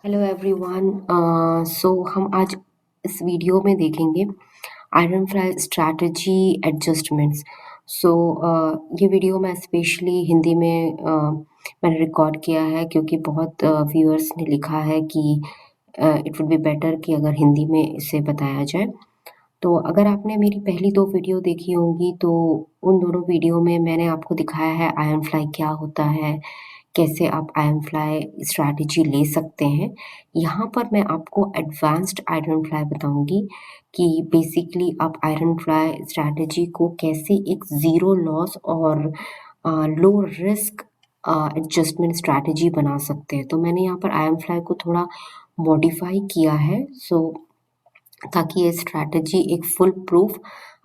Hello everyone. सो हम आज इस वीडियो में देखेंगे आयरन फ्लाई स्ट्रैटेजी एडजस्टमेंट्स। सो ये वीडियो मैं स्पेशली हिंदी में मैंने रिकॉर्ड किया है क्योंकि बहुत व्यूअर्स ने लिखा है कि इट वुड बी बेटर कि अगर हिंदी में इसे बताया जाए। तो अगर आपने मेरी पहली 2 वीडियो देखी होंगी तो उन दोनों वीडियो में मैंने आपको दिखाया है आयरन फ्लाई क्या होता है, कैसे आप आयरन फ्लाई स्ट्रैटेजी ले सकते हैं। यहाँ पर मैं आपको एडवांस्ड आयरन फ्लाई बताऊँगी कि बेसिकली आप आयरन फ्लाई स्ट्रैटेजी को कैसे एक ज़ीरो लॉस और लो रिस्क एडजस्टमेंट स्ट्रैटेजी बना सकते हैं। तो मैंने यहाँ पर आयरन फ्लाई को थोड़ा मॉडिफाई किया है ताकि ये स्ट्रैटेजी एक फुल प्रूफ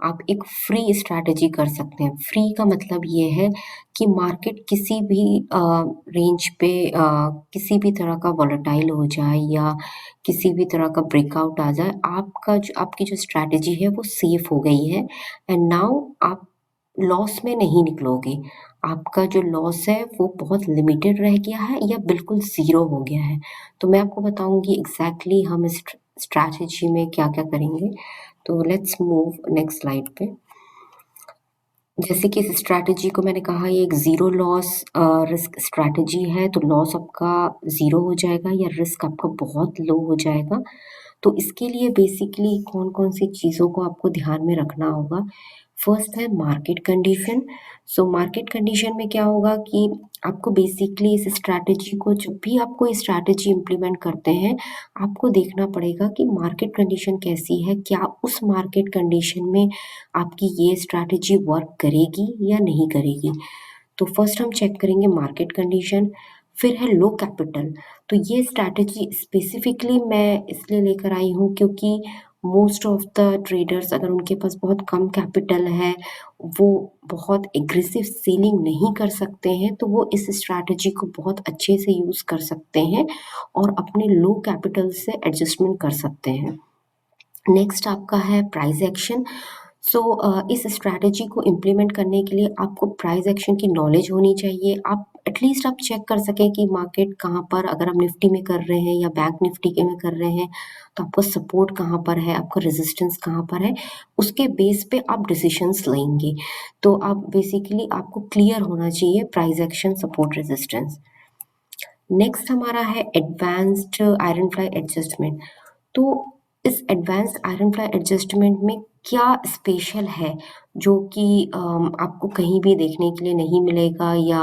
आप एक फ्री स्ट्रैटेजी कर सकते हैं। फ्री का मतलब ये है कि मार्केट किसी भी रेंज पे किसी भी तरह का वोलेटाइल हो जाए या किसी भी तरह का ब्रेकआउट आ जाए, आपकी जो स्ट्रैटेजी है वो सेफ हो गई है एंड नाउ आप लॉस में नहीं निकलोगे। आपका जो लॉस है वो बहुत लिमिटेड रह गया है या बिल्कुल ज़ीरो हो गया है। तो मैं आपको बताऊँगी एग्ज़ैक्टली हम इस स्ट्रैटेजी में क्या-क्या करेंगे। तो लेट्स मूव नेक्स्ट स्लाइड पे। जैसे कि इस स्ट्रैटेजी को मैंने कहा ये एक ज़ीरो लॉस रिस्क स्ट्रैटेजी है, तो लॉस आपका ज़ीरो हो जाएगा या रिस्क आपका बहुत लो हो जाएगा। तो इसके लिए बेसिकली कौन-कौन सी चीज़ों को आपको ध्यान में रखना होगा। फर्स्ट है market condition. So market condition में क्या होगा कि आपको बेसिकली इस स्ट्रैटेजी को जब भी आप कोई स्ट्रैटेजी इम्प्लीमेंट करते हैं, आपको देखना पड़ेगा कि मार्केट कंडीशन कैसी है, क्या उस मार्केट कंडीशन में आपकी ये स्ट्रैटेजी वर्क करेगी या नहीं करेगी। तो फर्स्ट हम चेक करेंगे मार्केट कंडीशन, फिर है लो कैपिटल। तो ये स्ट्रैटेजी स्पेसिफिकली मैं इसलिए लेकर आई हूँ क्योंकि मोस्ट ऑफ द ट्रेडर्स अगर उनके पास बहुत कम कैपिटल है, वो बहुत एग्रेसिव सेलिंग नहीं कर सकते हैं, तो वो इस स्ट्रैटेजी को बहुत अच्छे से यूज़ कर सकते हैं और अपने लो कैपिटल से एडजस्टमेंट कर सकते हैं। नेक्स्ट आपका है प्राइस एक्शन। इस स्ट्रैटेजी को इम्प्लीमेंट करने के लिए आपको प्राइस एक्शन की नॉलेज होनी चाहिए। आप एटलीस्ट आप चेक कर सकें कि मार्केट कहाँ पर, अगर हम निफ्टी में कर रहे हैं या बैंक निफ्टी के में कर रहे हैं, तो आपको सपोर्ट कहाँ पर है, आपका रेजिस्टेंस कहाँ पर है, उसके बेस पे आप डिसीजंस लेंगे। तो आप बेसिकली आपको क्लियर होना चाहिए price action, support, resistance. Next हमारा है एडवांस्ड आयरन फ्लाई एडजस्टमेंट। तो इस एडवांस्ड आयरन फ्लाई एडजस्टमेंट में क्या स्पेशल है जो कि आपको कहीं भी देखने के लिए नहीं मिलेगा या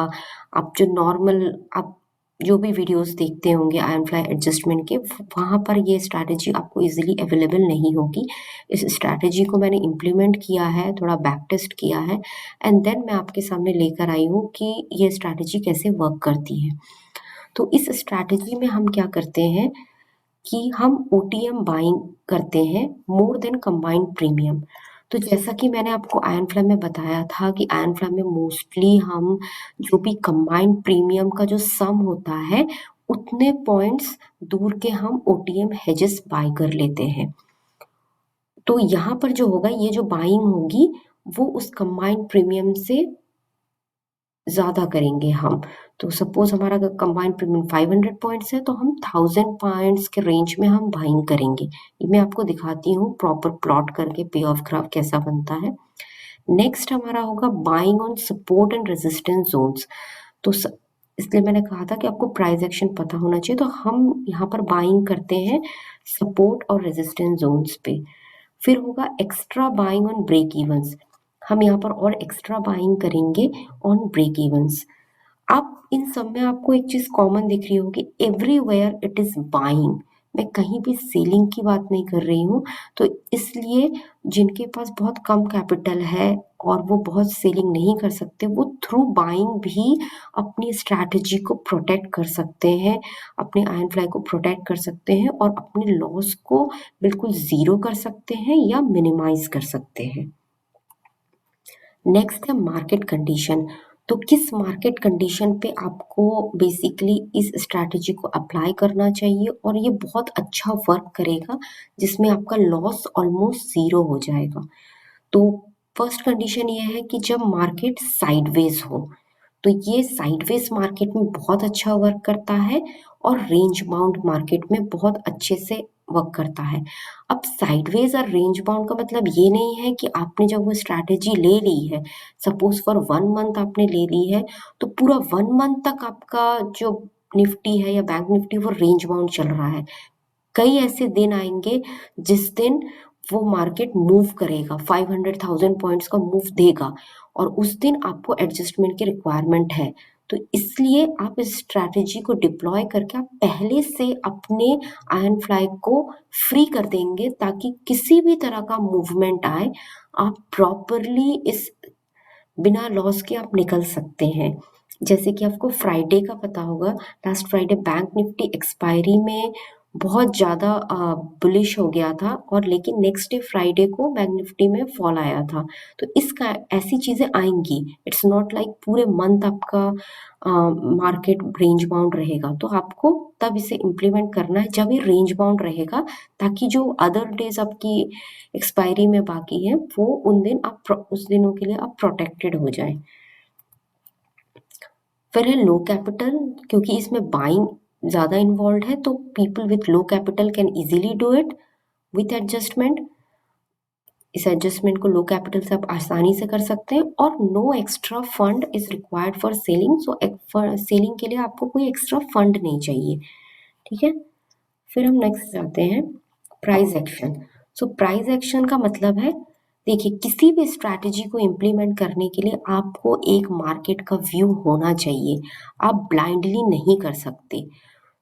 आप जो नॉर्मल आप जो भी वीडियोस देखते होंगे आयरन फ्लाई एडजस्टमेंट के वहाँ पर ये स्ट्रैटेजी आपको इजीली अवेलेबल नहीं होगी। इस स्ट्रैटेजी को मैंने इम्प्लीमेंट किया है, थोड़ा बैक टेस्ट किया है एंड देन मैं आपके सामने लेकर आई हूँ कि ये स्ट्रैटेजी कैसे वर्क करती है। तो इस स्ट्रैटेजी में हम क्या करते हैं कि हम ओटीएम बाइंग करते हैं मोर देन कंबाइंड प्रीमियम। तो जैसा कि मैंने आपको आयरन फ्लाई में बताया था कि आयरन फ्लाई में मोस्टली हम जो भी कंबाइंड प्रीमियम का जो सम होता है, उतने पॉइंट्स दूर के हम ओटीएम हेजेस बाय कर लेते हैं। तो यहाँ पर जो होगा ये जो बाइंग होगी वो उस कंबाइंड प्रीमियम से ज़्यादा करेंगे हम। तो सपोज़ हमारा अगर कंबाइंड प्रीमियम 500 पॉइंट्स है तो हम 1000 पॉइंट्स के रेंज में हम बाइंग करेंगे। ये मैं आपको दिखाती हूँ प्रॉपर प्लॉट करके पे ऑफ ग्राफ कैसा बनता है। नेक्स्ट हमारा होगा buying on support and resistance zones. तो स इसलिए मैंने कहा था कि आपको प्राइस एक्शन पता होना चाहिए, तो हम यहाँ पर बाइंग करते हैं सपोर्ट और रेजिस्टेंस ज़ोन्स पे। फिर होगा extra buying on break evens. हम यहाँ पर और एक्स्ट्रा बाइंग करेंगे ऑन ब्रेक इवन्स। अब इन सब में आपको एक चीज़ कॉमन दिख रही होगी, एवरीवेयर इट इज़ बाइंग। मैं कहीं भी सेलिंग की बात नहीं कर रही हूँ। तो इसलिए जिनके पास बहुत कम कैपिटल है और वो बहुत सेलिंग नहीं कर सकते, वो थ्रू बाइंग भी अपनी स्ट्रैटेजी को प्रोटेक्ट कर सकते हैं, अपने आयरन फ्लाई को प्रोटेक्ट कर सकते हैं और अपने लॉस को बिल्कुल ज़ीरो कर सकते हैं या मिनिमाइज़ कर सकते हैं। नेक्स्ट है मार्केट कंडीशन। तो किस मार्केट कंडीशन पे आपको बेसिकली इस स्ट्रैटेजी को अप्लाई करना चाहिए और ये बहुत अच्छा वर्क करेगा जिसमें आपका लॉस ऑलमोस्ट ज़ीरो हो जाएगा। तो फर्स्ट कंडीशन ये है कि जब मार्केट साइडवेज हो, तो ये साइडवेज मार्केट में बहुत अच्छा वर्क करता है और रेंज बाउंड मार्केट में बहुत अच्छे से वर्क करता है। अब साइडवेज और रेंज बाउंड का मतलब ये नहीं है कि आपने जब वो स्ट्रैटेजी ले ली है, सपोज फॉर 1 मंथ आपने ले ली है, तो पूरा 1 मंथ तक आपका जो निफ्टी है या बैंक निफ्टी वो रेंज बाउंड चल रहा है। कई ऐसे दिन आएंगे जिस दिन वो मार्केट मूव करेगा, 500,000 पॉइंट्स का मूव देगा और उस दिन आपको एडजस्टमेंट की रिक्वायरमेंट है। तो इसलिए आप इस स्ट्रैटेजी को डिप्लॉय करके आप पहले से अपने आयरन फ्लाई को फ्री कर देंगे ताकि किसी भी तरह का मूवमेंट आए, आप प्रॉपरली इस बिना लॉस के आप निकल सकते हैं। जैसे कि आपको फ्राइडे का पता होगा, last Friday bank Nifty expiry में बहुत ज़्यादा बुलिश हो गया था और लेकिन नेक्स्ट डे फ्राइडे को बैंक निफ्टी में फॉल आया था। तो इसका ऐसी चीज़ें आएँगी, इट्स नॉट लाइक पूरे मंथ आपका मार्केट रेंज बाउंड रहेगा। तो आपको तब इसे इम्प्लीमेंट करना है जब ये रेंज बाउंड रहेगा, ताकि जो अदर डेज़ आपकी एक्सपायरी में बाकी है वो उन दिन आप उस दिनों के लिए आप प्रोटेक्टेड हो जाएं। फिर है लो कैपिटल, क्योंकि इसमें बाइंग ज़्यादा इन्वॉल्व है तो people with low capital can easily do it with adjustment. इस एडजस्टमेंट को लो कैपिटल से आप आसानी से कर सकते हैं और no extra fund is required for selling. So selling के लिए आपको कोई एक्स्ट्रा फंड नहीं चाहिए। ठीक है, फिर हम नेक्स्ट जाते हैं price action. So price action का मतलब है, देखिए किसी भी स्ट्रैटेजी को इम्प्लीमेंट करने के लिए आपको एक मार्केट का व्यू होना चाहिए, आप ब्लाइंडली नहीं कर सकते।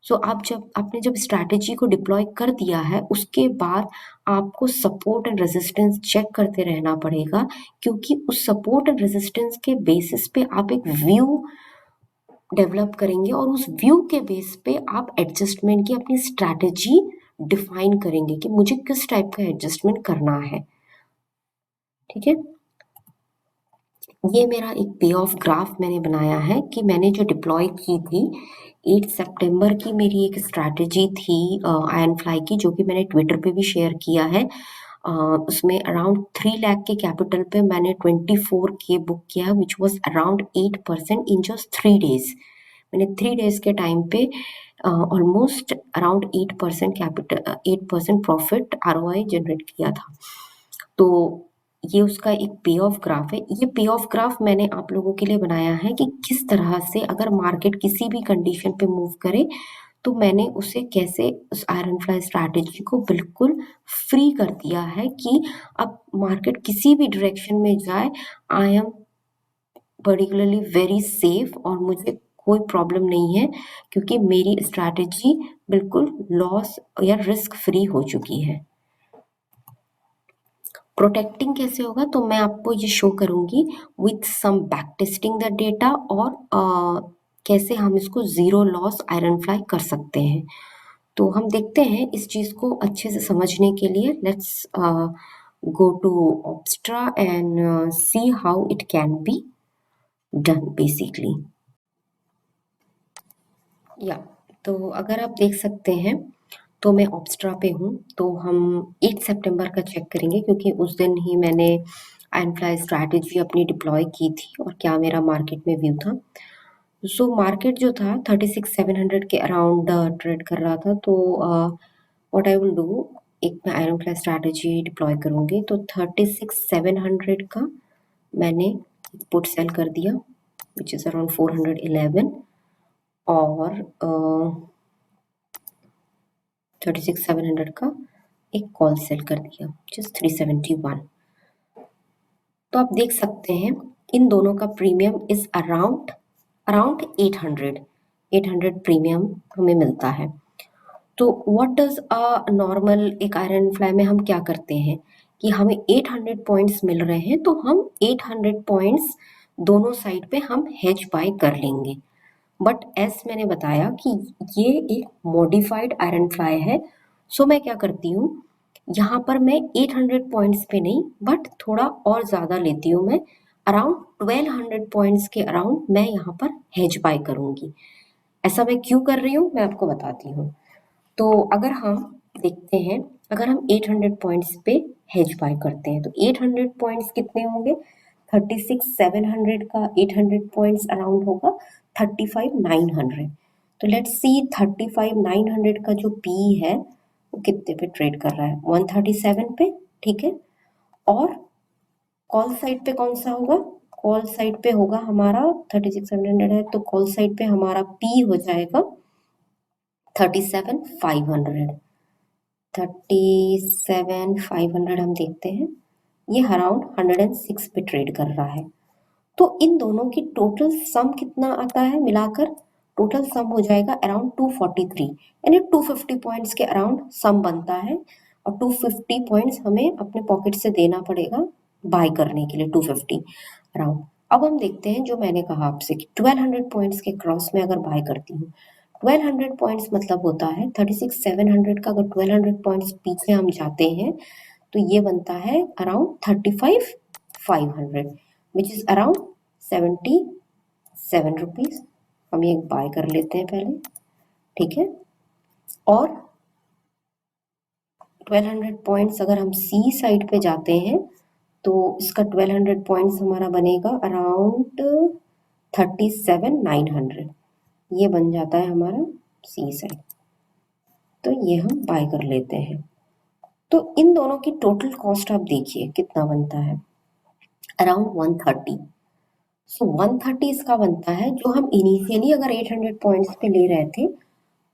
सो आप जब आपने जब स्ट्रैटेजी को डिप्लॉय कर दिया है उसके बाद आपको सपोर्ट एंड रेजिस्टेंस चेक करते रहना पड़ेगा, क्योंकि उस सपोर्ट एंड रेजिस्टेंस के बेसिस पे आप एक व्यू डेवलप करेंगे और उस व्यू के बेस पे आप एडजस्टमेंट की अपनी स्ट्रैटेजी डिफाइन करेंगे कि मुझे किस टाइप का एडजस्टमेंट करना है। ठीक है, ये मेरा एक पे ऑफ ग्राफ मैंने बनाया है कि मैंने जो डिप्लॉय की थी 8 सितंबर की मेरी एक स्ट्रैटेजी थी आयरन फ्लाई की, जो कि मैंने ट्विटर पे भी शेयर किया है। उसमें अराउंड 3 लाख के कैपिटल पे मैंने 24K बुक किया, which was around 8% in just 3 days. मैंने 3 डेज के टाइम पे almost around 8% capital 8% profit ROI generate किया था। तो ये उसका एक पे ऑफ ग्राफ है। ये पे ऑफ ग्राफ मैंने आप लोगों के लिए बनाया है कि किस तरह से अगर मार्केट किसी भी कंडीशन पे मूव करे तो मैंने उसे कैसे उस आयरन फ्लाई स्ट्रैटेजी को बिल्कुल फ्री कर दिया है कि अब मार्केट किसी भी डायरेक्शन में जाए, I am particularly very safe और मुझे कोई प्रॉब्लम नहीं है, क्योंकि मेरी स्ट्रैटेजी बिल्कुल लॉस या रिस्क फ्री हो चुकी है। प्रोटेक्टिंग कैसे होगा तो मैं आपको ये शो करूंगी with some back testing the data और कैसे हम इसको जीरो लॉस आयरन फ्लाई कर सकते हैं। तो हम देखते हैं इस चीज को अच्छे से समझने के लिए, लेट्स गो टू ऑब्स्ट्रा and see how it can be done basically. या तो अगर आप देख सकते हैं तो मैं ऑब्स्ट्रा पे हूँ, तो हम 8 सितंबर का चेक करेंगे क्योंकि उस दिन ही मैंने आयरन फ्लाई स्ट्रैटेजी अपनी डिप्लॉय की थी और क्या मेरा मार्केट में व्यू था। सो मार्केट जो था 36,700 के अराउंड ट्रेड कर रहा था। तो व्हाट आई विल डू, एक मैं आयरन फ्लाई स्ट्रैटेजी डिप्लॉय करूँगी। तो 36,700 का मैंने पुट सेल कर दिया विच इज़ अराउंड 411 और 36,700 का एक कॉल सेल कर दिया जस्ट 371। तो आप देख सकते हैं इन दोनों का premium is around around 800 premium हमें मिलता है। तो व्हाट डज अ नॉर्मल एक आयरन फ्लाई में हम क्या करते हैं कि हमें 800 पॉइंट्स मिल रहे हैं तो हम 800 पॉइंट्स दोनों साइड पे हम हेज बाय कर लेंगे। बट एस मैंने बताया कि ये एक मॉडिफाइड आयरन फ्लाई है। सो मैं क्या करती हूँ, यहाँ पर मैं 800 पॉइंट्स पे नहीं बट थोड़ा और ज़्यादा लेती हूँ। मैं अराउंड 1200 पॉइंट्स के अराउंड मैं यहाँ पर हेज बाय करूँगी। ऐसा मैं क्यों कर रही हूँ मैं आपको बताती हूँ। तो अगर हम देखते हैं, अगर हम 800 पॉइंट्स पे हेज बाय करते हैं तो 800 पॉइंट्स कितने होंगे, 36,700 का 800 पॉइंट्स अराउंड होगा 35,900। तो लेट्स सी 35,900 का जो पी है वो कितने पे ट्रेड कर रहा है, 137 पे, ठीक है। और कॉल साइड पे कौन सा होगा, कॉल साइड पे होगा हमारा 36,700 है, तो कॉल साइड पे हमारा पी हो जाएगा 37,500। 37,500 हम देखते हैं, ये अराउंड 106 पे ट्रेड कर रहा है। तो इन दोनों की टोटल सम कितना आता है मिलाकर, टोटल सम हो जाएगा अराउंड 243, यानी 250 पॉइंट्स के अराउंड सम बनता है। और 250 पॉइंट्स हमें अपने पॉकेट से देना पड़ेगा बाय करने के लिए, 250 अराउंड। अब हम देखते हैं जो मैंने कहा आपसे कि 1200 पॉइंट्स के क्रॉस में अगर बाय करती हूँ, 1200 पॉइंट्स मतलब होता है 36,700 का, अगर 1200 पॉइंट्स पीछे हम जाते हैं तो ये बनता है around 35,500 which is around 77 rupees. हम ये बाय कर लेते हैं पहले, ठीक है। और 1200 पॉइंट्स अगर हम सी साइड पे जाते हैं तो इसका 1200 पॉइंट्स हमारा बनेगा अराउंड 37,900, ये बन जाता है हमारा सी साइड। तो ये हम बाय कर लेते हैं। तो इन दोनों की टोटल कॉस्ट आप देखिए कितना बनता है, अराउंड 130। सो 130 इसका बनता है, जो हम इनिशियली अगर 800 पॉइंट्स पे ले रहे थे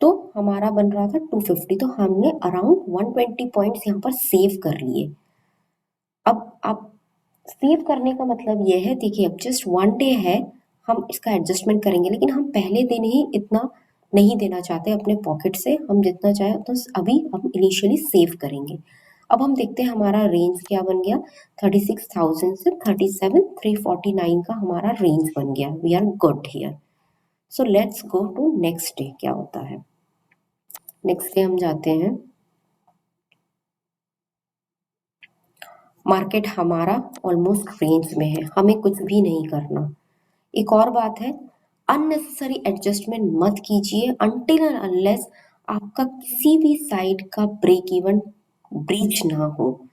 तो हमारा बन रहा था 250, तो हमने अराउंड 120 पॉइंट्स यहाँ पर सेव कर लिए। अब आप सेव करने का मतलब ये है, देखिए अब जस्ट वन डे है, हम इसका एडजस्टमेंट करेंगे, लेकिन हम पहले दिन ही इतना नहीं देना चाहते अपने पॉकेट से, हम जितना चाहे तो अभी हम इनिशियली सेव करेंगे। अब हम देखते हैं हमारा रेंज क्या बन गया, 36,000 से 37,349 का हमारा रेंज बन गया। We are good here. So let's go to next day, क्या होता है नेक्स्ट डे। हम जाते हैं, मार्केट हमारा ऑलमोस्ट रेंज में है, हमें कुछ भी नहीं करना। एक और बात है, अननेसेसरी एडजस्टमेंट मत कीजिए अनटिल एंड अनलेस आपका किसी भी साइड का ब्रेक इवन ब्रीच ना हो,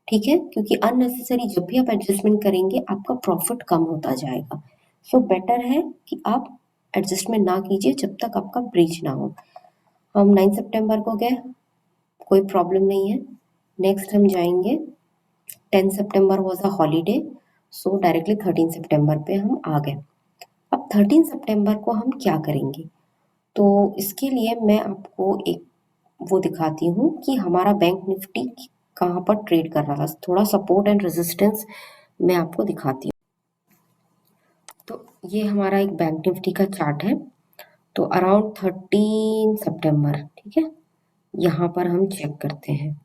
ठीक है। क्योंकि अननेसेसरी जब भी आप एडजस्टमेंट करेंगे आपका प्रॉफिट कम होता जाएगा। सो बेटर है कि आप एडजस्टमेंट ना कीजिए जब तक आपका ब्रीच ना हो। हम 9 सितंबर को गए, कोई प्रॉब्लम नहीं है। नेक्स्ट हम जाएंगे, 10 September was a holiday, so directly 13 सितंबर पे हम आ गए। अब 13 सितंबर को हम क्या करेंगे, तो इसके लिए मैं आपको एक वो दिखाती हूँ कि हमारा बैंक निफ्टी कहाँ पर ट्रेड कर रहा था, थोड़ा सपोर्ट एंड रेजिस्टेंस मैं आपको दिखाती हूँ। तो ये हमारा एक बैंक निफ्टी का चार्ट है, तो अराउंड 13 सितंबर, ठीक है, यहाँ पर हम चेक करते हैं।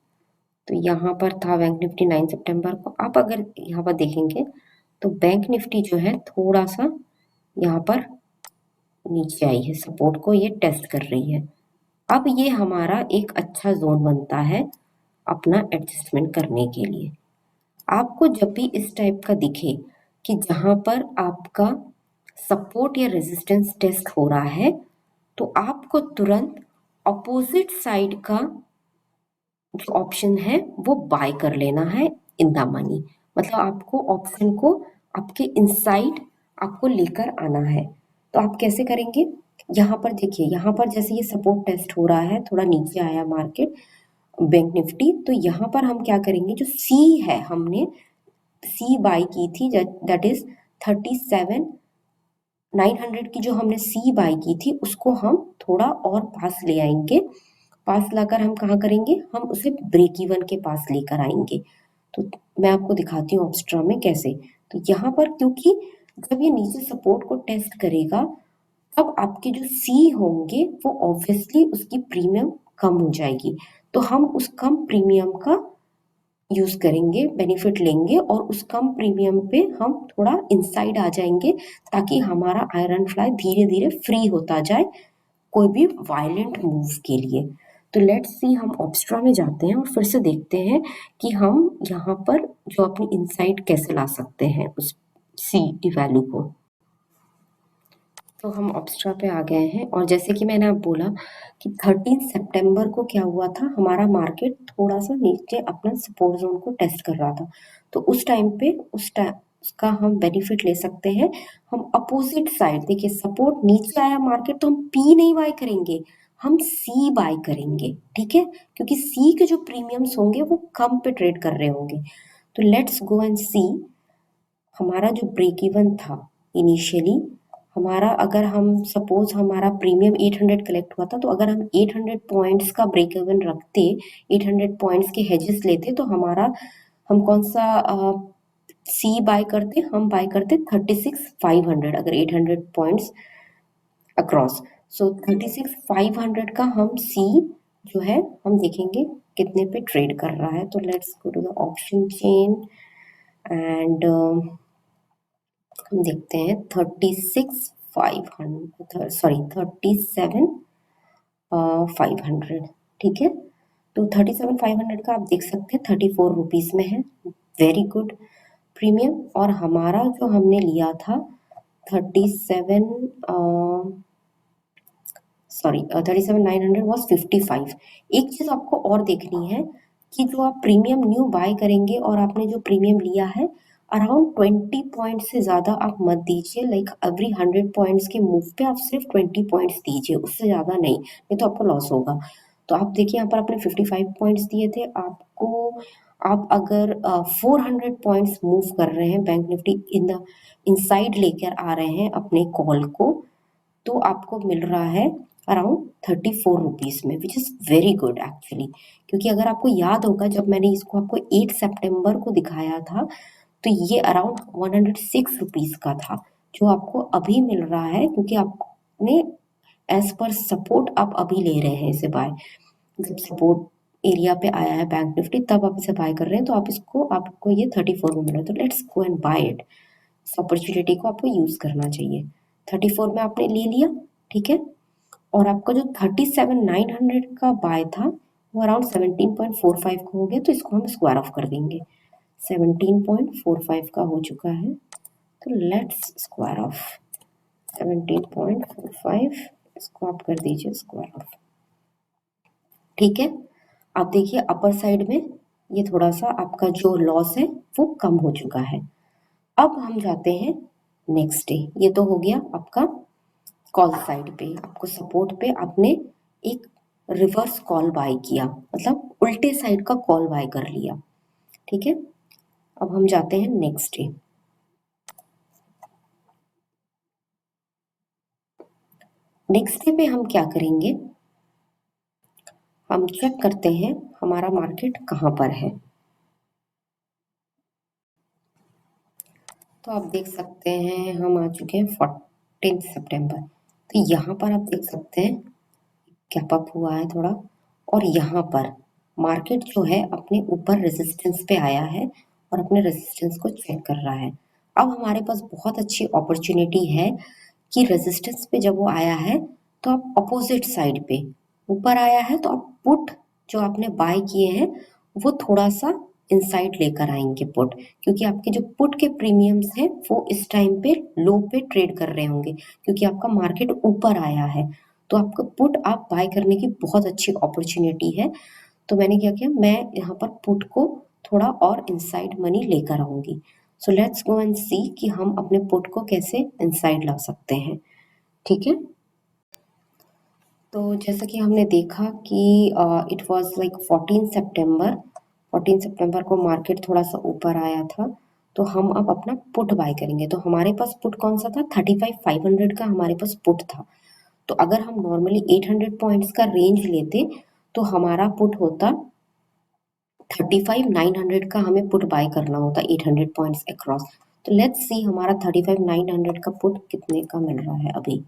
तो यहाँ पर था बैंक निफ्टी 9 सितंबर को। आप अगर यहाँ पर देखेंगे तो बैंक निफ्टी जो है थोड़ा सा यहाँ पर नीचे आई है, सपोर्ट को ये टेस्ट कर रही है। अब ये हमारा एक अच्छा जोन बनता है अपना एडजस्टमेंट करने के लिए। आपको जब भी इस टाइप का दिखे कि जहां पर आपका सपोर्ट या रेजिस्टेंस टेस्ट हो रहा है, तो आपको तुरंत अपोजिट साइड का जो ऑप्शन है वो बाय कर लेना है इन द मनी। मतलब आपको ऑप्शन को आपके इनसाइड आपको लेकर आना है। तो आप कैसे करेंगे, यहाँ पर देखिए, यहाँ पर जैसे ये सपोर्ट टेस्ट हो रहा है, थोड़ा नीचे आया मार्केट बैंक निफ्टी, तो यहाँ पर हम क्या करेंगे, जो सी है हमने सी बाय की थी, दैट इज 37,900 की जो हमने सी बाय की थी, उसको हम थोड़ा और पास ले आएंगे। पास लाकर हम कहाँ करेंगे, हम उसे ब्रेक इवन के पास लेकर आएंगे। तो मैं आपको दिखाती हूँ ऑब्स्ट्रा में कैसे। तो यहाँ पर क्योंकि जब ये नीचे सपोर्ट को टेस्ट करेगा तब आपके जो सी होंगे वो ऑब्वियसली उसकी प्रीमियम कम हो जाएगी, तो हम उस कम प्रीमियम का यूज करेंगे, बेनिफिट लेंगे, और उस कम प्रीमियम पे हम थोड़ा इनसाइड आ जाएंगे, ताकि हमारा आयरन फ्लाई धीरे धीरे फ्री होता जाए कोई भी वायलेंट मूव के लिए। तो लेट्स सी, हम ऑब्स्ट्रा में जाते हैं और फिर से देखते हैं कि हम यहाँ पर जो अपनी इनसाइड कैसे ला सकते हैं उस सी की वैल्यू को। तो हम ऑब्स्ट्रा पे आ गए हैं, और जैसे कि मैंने आप बोला कि 13 सितंबर को क्या हुआ था, हमारा मार्केट थोड़ा सा नीचे अपना सपोर्ट जोन को टेस्ट कर रहा था। तो उस टाइम पे उसका हम बेनिफिट ले सकते हैं। हम अपोजिट साइड, देखिए सपोर्ट नीचे आया मार्केट तो हम पी नहीं बाय करेंगे, हम सी बाय करेंगे, ठीक है, क्योंकि सी के जो प्रीमियम्स होंगे वो कम पे ट्रेड कर रहे होंगे। तो लेट्स गो एंड सी हमारा जो ब्रेक इवन था इनिशियली, हमारा अगर हम सपोज हमारा प्रीमियम 800 कलेक्ट हुआ था, तो अगर हम 800 पॉइंट्स का ब्रेक इवन रखते, 800 पॉइंट्स के हेजेस लेते, तो हमारा हम कौन सा सी बाय करते, हम बाय करते 36,500 अगर 800 पॉइंट्स अक्रॉस। सो 36,500 का हम सी जो है हम देखेंगे कितने पे ट्रेड कर रहा है। तो let's go to the option chain and हम देखते हैं 36,500, सॉरी 37,500, ठीक है। तो 37,500 का आप देख सकते हैं 34 रुपीज में है, वेरी गुड प्रीमियम। और हमारा जो हमने लिया था 37 सॉरी 37,900 वॉज 55। एक चीज आपको और देखनी है कि जो आप प्रीमियम न्यू बाय करेंगे और आपने जो प्रीमियम लिया है अराउंड 20 पॉइंट से ज्यादा आप मत दीजिए, लाइक एवरी 100 पॉइंट्स के मूव पे आप सिर्फ 20 पॉइंट्स दीजिए, उससे ज्यादा नहीं तो आपको लॉस होगा। तो आप देखिए यहाँ पर आपने 55 पॉइंट्स दिए थे आपको, आप अगर 400 पॉइंट्स मूव कर रहे हैं bank Nifty in the inside लेकर आ रहे हैं अपने कॉल को, तो आपको मिल रहा है अराउंड 34 रुपीज में, which is very good actually. क्योंकि अगर आपको याद होगा जब मैंने इसको आपको 8 सितंबर को दिखाया था तो ये अराउंड 106 रुपीज का था, जो आपको अभी मिल रहा है क्योंकि आपने एज पर सपोर्ट आप अभी ले रहे हैं इसे बाय, जब सपोर्ट एरिया पे आया है बैंक निफ्टी तब आप इसे बाय कर रहे हैं, तो आप इसको आपको ये 34 में मिला, तो let's go and buy it. इस अपॉर्चुनिटी को आपको यूज करना चाहिए। 34 में आपने ले लिया, ठीक है। और आपका जो 37,900 का बाय था वो अराउंड 17.45 का हो गया, तो इसको हम स्क्वायर ऑफ कर देंगे। 17.45 का हो चुका है, तो लेट्स स्क्वायर ऑफ 17.45, इसको आप कर दीजिए स्क्वायर ऑफ, ठीक है। आप देखिए अपर साइड में ये थोड़ा सा आपका जो लॉस है वो कम हो चुका है। अब हम जाते हैं नेक्स्ट डे, ये तो हो गया आपका कॉल साइड पे, आपको सपोर्ट पे आपने एक रिवर्स कॉल बाय किया, मतलब उल्टे साइड का कॉल बाय कर लिया, ठीक है। अब हम जाते हैं नेक्स्ट डे। नेक्स्ट डे पे हम क्या करेंगे, हम चेक करते हैं हमारा मार्केट कहाँ पर है। तो आप देख सकते हैं हम आ चुके हैं 14 सितंबर, तो यहाँ पर आप देख सकते हैं गैप अप हुआ है थोड़ा, और यहाँ पर मार्केट जो है अपने ऊपर रेजिस्टेंस पे आया है और अपने रेजिस्टेंस को चेक कर रहा है। अब हमारे पास बहुत अच्छी अपॉर्चुनिटी है कि रेजिस्टेंस पे जब वो आया है तो आप अपोजिट साइड पे ऊपर आया है तो आप पुट जो आपने बाय किए हैं वो थोड़ा सा इनसाइड लेकर आएंगे पुट, क्योंकि आपके जो पुट के प्रीमियम्स हैं वो इस टाइम पे लो पे ट्रेड कर रहे होंगे, क्योंकि आपका मार्केट ऊपर आया है तो आपका पुट आप बाय करने की बहुत अच्छी अपॉर्चुनिटी है। तो मैंने क्या किया, मैं यहाँ पर पुट को थोड़ा और इनसाइड मनी लेकर आऊंगी। सो लेट्स गो एंड सी कि हम अपने पुट को कैसे इनसाइड ला सकते हैं, ठीक है। तो जैसा कि हमने देखा कि इट वाज लाइक 14 सितंबर को मार्केट थोड़ा सा ऊपर आया था, तो हम अब अपना पुट बाय करेंगे। तो हमारे पास पुट कौन सा था, 35,500 का हमारे पास पुट था। तो अगर हम नॉर्मली 800 पॉइंट्स का रेंज लेते तो हमारा पुट होता 35,900 का, हमें पुट बाय करना होता 800 पॉइंट्स अक्रॉस। तो लेट्स सी हमारा 35,900 का पुट कितने का मिल रहा है अभी।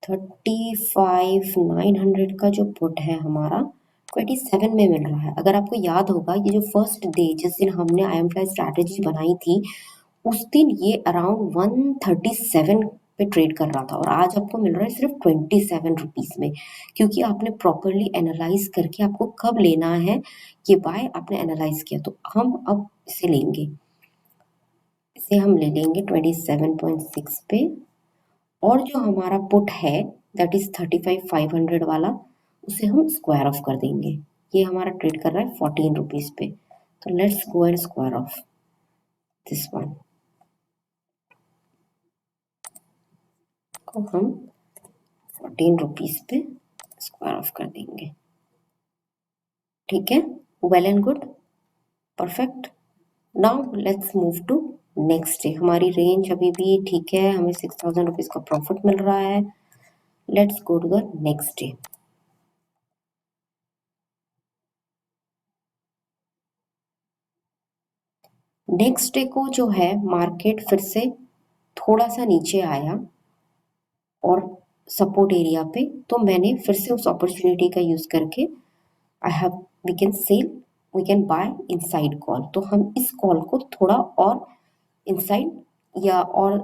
35,900 का जो पुट है हमारा 27 में मिल रहा है। अगर आपको याद होगा ये जो फर्स्ट डे जिस दिन हमने आई एम फ्लाई स्ट्रैटेजी बनाई थी उस दिन ये अराउंड 137 पे ट्रेड कर रहा था, और आज आपको मिल रहा है सिर्फ 27 रुपीज में, क्योंकि आपने प्रॉपरली एनालाइज करके आपको कब लेना है ये बाय आपने एनालाइज किया। तो हम अब इसे लेंगे, इसे हम ले लेंगे 27.6 पे, और जो हमारा पुट है दैट इज 35,500 वाला उसे हम स्क्वायर ऑफ कर देंगे। ये हमारा ट्रेड कर रहा है 14 रुपीज पे, तो let's go and square of this one. को हम 14 रुपीज पे स्क्वायर ऑफ कर देंगे। ठीक है, well and good, perfect. Now let's move to next day. हमारी रेंज अभी भी ठीक है, हमें 6000 रुपीज का प्रॉफिट मिल रहा है। Let's go to the next day. Next day को जो है मार्केट फिर से थोड़ा सा नीचे आया और सपोर्ट एरिया पे, तो मैंने फिर से उस अपॉर्चुनिटी का यूज करके I have we can sell, we can buy inside call. तो हम इस कॉल को थोड़ा और इनसाइड या और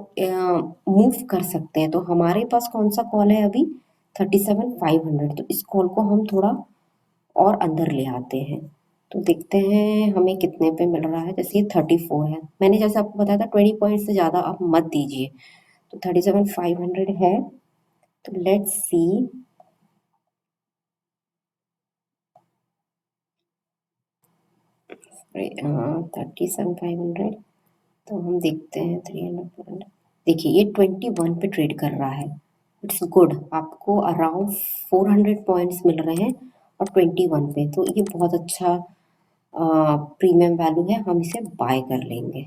मूव कर सकते हैं। तो हमारे पास कौन सा कॉल है अभी, 37,500। तो इस कॉल को हम थोड़ा और अंदर ले आते हैं। तो देखते हैं हमें कितने पे मिल रहा है। जैसे ये 34 है, मैंने जैसे आपको बताया था 20 पॉइंट से ज़्यादा आप मत दीजिए। तो 37,500 है। तो लेट्स सी, 37,500। तो हम देखते हैं 300। देखिए ये 21 पे ट्रेड कर रहा है। इट्स गुड, आपको अराउंड 400 पॉइंट्स मिल रहे हैं और 21 पे, तो ये बहुत अच्छा प्रीमियम वैल्यू है। हम इसे बाय कर लेंगे,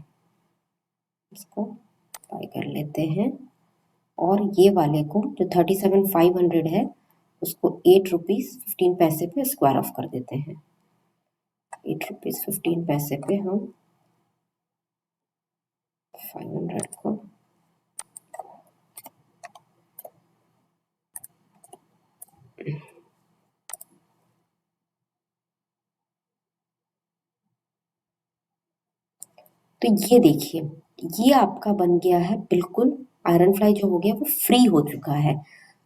इसको बाय कर लेते हैं। और ये वाले को जो 37,500 है उसको 8 रुपीज़ 15 पैसे पे स्क्वायर ऑफ कर देते हैं। 8 रुपीज़ 15 पैसे पे हम 500 को तो ये देखिए, ये आपका बन गया है बिल्कुल, आयरन फ्लाई जो हो गया वो फ्री हो चुका है।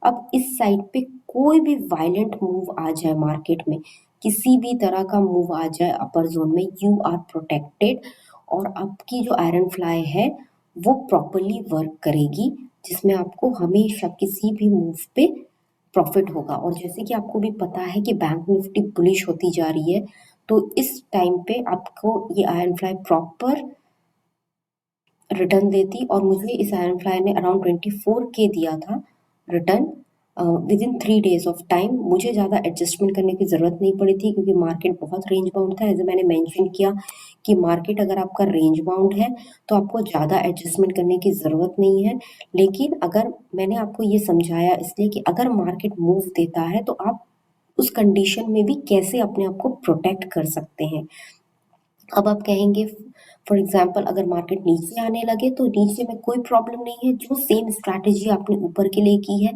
अब इस साइड पे कोई भी वायलेंट मूव आ जाए मार्केट में, किसी भी तरह का मूव आ जाए अपर जोन में, यू आर प्रोटेक्टेड। और आपकी जो आयरन फ्लाई है वो प्रॉपरली वर्क करेगी, जिसमें आपको हमेशा किसी भी मूव पे प्रॉफिट होगा। और जैसे कि आपको भी पता है कि बैंक निफ्टी बुलिश होती जा रही है, तो इस टाइम पे आपको ये आयरन फ्लाई प्रॉपर रिटर्न देती। और मुझे इस आयरन फ्लाई ने अराउंड 24K दिया था return with in 3 days of time. मुझे ज़्यादा एडजस्टमेंट करने की ज़रूरत नहीं पड़ी थी, क्योंकि मार्केट बहुत रेंज बाउंड था। जैसे मैंने मेंशन किया कि मार्केट अगर आपका रेंज बाउंड है तो आपको ज़्यादा एडजस्टमेंट करने की ज़रूरत नहीं है। लेकिन अगर मैंने आपको ये समझाया इसलिए कि अगर मार्केट मूव देता है तो आप उस कंडीशन में भी कैसे अपने आप को प्रोटेक्ट कर सकते हैं। अब आप कहेंगे फॉर एग्जाम्पल अगर मार्केट नीचे आने लगे तो नीचे में कोई प्रॉब्लम नहीं है। जो सेम स्ट्रैटेजी आपने ऊपर के लिए की है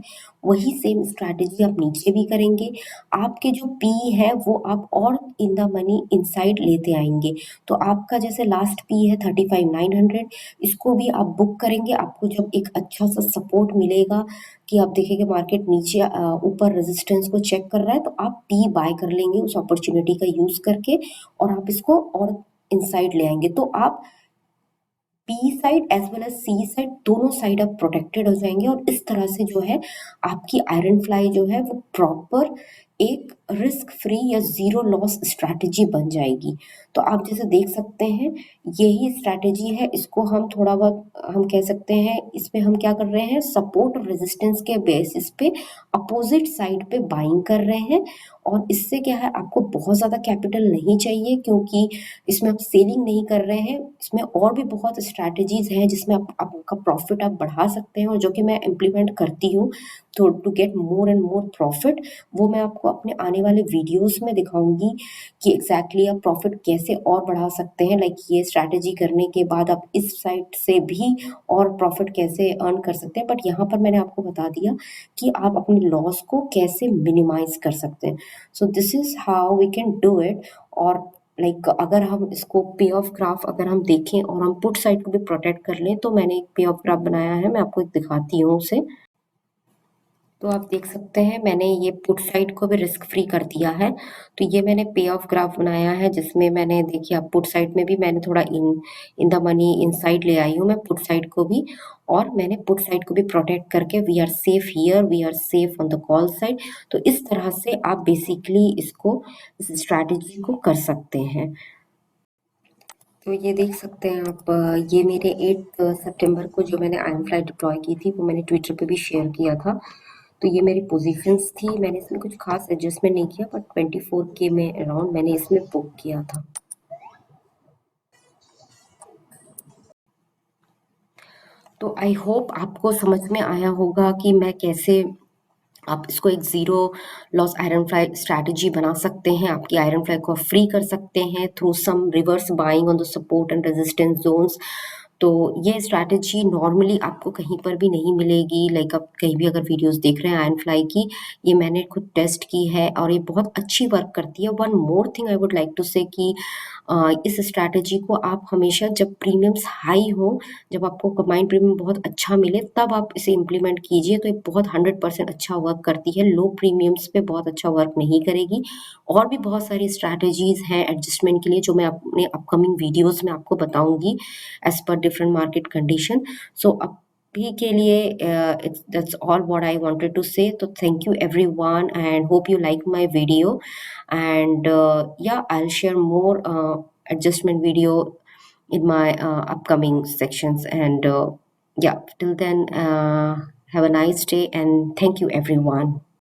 वही सेम स्ट्रैटेजी आप नीचे भी करेंगे। आपके जो पी है वो आप और इन द मनी इनसाइड लेते आएंगे। तो आपका जैसे लास्ट पी है 35,900, इसको भी आप बुक करेंगे। आपको जब एक अच्छा सा सपोर्ट मिलेगा कि आप देखेंगे मार्केट नीचे ऊपर रेजिस्टेंस को चेक कर रहा है, तो आप पी बाय कर लेंगे उस अपॉर्चुनिटी का यूज करके, और आप इसको और इनसाइड ले आएंगे। तो आप P side as well as C side दोनों साइड आप प्रोटेक्टेड हो जाएंगे। और इस तरह से जो है आपकी आयरन फ्लाई जो है वो प्रॉपर एक रिस्क फ्री या जीरो लॉस स्ट्रैटेजी बन जाएगी। तो आप जैसे देख सकते हैं यही स्ट्रैटेजी है। इसको हम थोड़ा बहुत हम कह सकते हैं, इसमें हम क्या कर रहे हैं, सपोर्ट और रेजिस्टेंस के बेसिस पे अपोजिट साइड पे बाइंग कर रहे हैं। और इससे क्या है, आपको बहुत ज़्यादा कैपिटल नहीं चाहिए, क्योंकि इसमें आप सेलिंग नहीं कर रहे हैं। इसमें और भी बहुत स्ट्रैटेजीज हैं जिसमें आपका प्रॉफिट आप बढ़ा सकते हैं, और जो कि मैं इम्प्लीमेंट करती हूँ। तो to get more and more profit, वो मैं आपको अपने आने वाले वीडियोस में दिखाऊंगी कि एग्जैक्टली आप प्रॉफिट कैसे और बढ़ा सकते हैं। लाइक ये स्ट्रैटेजी करने के बाद आप इस साइड से भी और प्रॉफिट कैसे अर्न कर सकते हैं। बट यहाँ पर मैंने आपको बता दिया कि आप अपने लॉस को कैसे मिनिमाइज कर सकते हैं। So this is how we can do it. और अगर हम इसको पे ऑफ ग्राफ अगर हम देखें और हम पुट साइड को भी प्रोटेक्ट कर लें, तो मैंने एक पे ऑफ ग्राफ बनाया है, मैं आपको एक दिखाती हूँ उसे। तो आप देख सकते हैं मैंने ये पुट साइड को भी रिस्क फ्री कर दिया है। तो ये मैंने पे ऑफ ग्राफ बनाया है, जिसमें मैंने देखिए आप पुट साइड में भी मैंने थोड़ा इन इन द मनी इनसाइड ले आई हूँ मैं पुट साइड को भी। और मैंने पुट साइड को भी प्रोटेक्ट करके we are safe here, we are safe on the call side. तो इस तरह से आप बेसिकली इसको, इस स्ट्रैटेजी को कर सकते हैं। तो ये देख सकते हैं आप, ये मेरे 8 सितंबर को जो मैंने आयरन फ्लाई डिप्लॉय की थी वो मैंने ट्विटर पे भी शेयर किया था। तो ये मेरी पोजीशंस थी, मैंने इसमें कुछ खास एडजस्टमेंट नहीं किया, बट 24K में अराउंड मैंने इसमें बुक किया था। तो आई होप आपको समझ में आया होगा कि मैं कैसे आप इसको एक zero loss iron fly strategy बना सकते हैं, आपकी आयरन फ्लाई को फ्री कर सकते हैं through some reverse buying on the support and resistance zones. तो ये स्ट्रैटेजी नॉर्मली आपको कहीं पर भी नहीं मिलेगी, लाइक आप कहीं भी अगर वीडियोस देख रहे हैं आयरन फ्लाई की, ये मैंने खुद टेस्ट की है और ये बहुत अच्छी वर्क करती है। One more thing I would like to say कि इस स्ट्रैटेजी को आप हमेशा जब प्रीमियम्स हाई हो, जब आपको कंबाइंड प्रीमियम बहुत अच्छा मिले, तब आप इसे इम्प्लीमेंट कीजिए, तो ये बहुत 100% अच्छा वर्क करती है। लो प्रीमियम्स पे बहुत अच्छा वर्क नहीं करेगी। और भी बहुत सारी स्ट्रैटेजीज़ हैं एडजस्टमेंट के लिए जो मैं अपने अपकमिंग वीडियोज़ में आपको बताऊँगी as per different market condition. सो अभी के लिए it's that's all what I wanted to say. तो thank you everyone and hope you like my video and yeah, I'll share more adjustment video in my upcoming sections. And yeah, till then, have a nice day and thank you everyone.